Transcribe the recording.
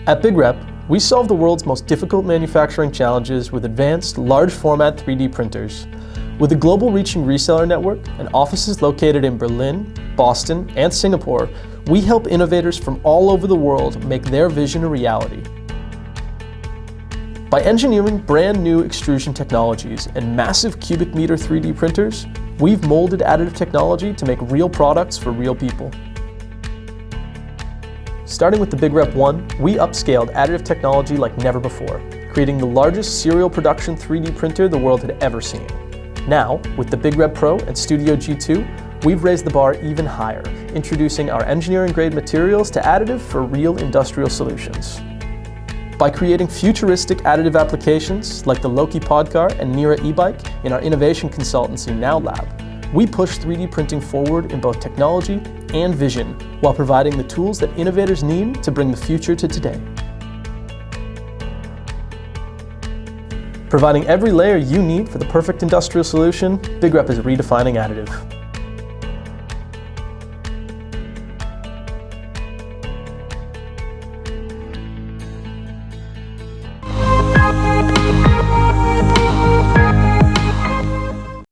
At BigRep, we solve the world's most difficult manufacturing challenges with advanced, large-format 3D printers. With a global-reaching reseller network and offices located in Berlin, Boston, and Singapore, we help innovators from all over the world make their vision a reality. By engineering brand new extrusion technologies and massive cubic meter 3D printers, we've molded additive technology to make real products for real people. Starting with the BigRep 1, we upscaled additive technology like never before, creating the largest serial production 3D printer the world had ever seen. Now, with the BigRep Pro and Studio G2, we've raised the bar even higher, introducing our engineering-grade materials to additive for real industrial solutions. By creating futuristic additive applications like the Loki Podcar and Nira e-bike in our innovation consultancy Now Lab, we push 3D printing forward in both technology and vision while providing the tools that innovators need to bring the future to today. Providing every layer you need for the perfect industrial solution, BigRep is redefining additive.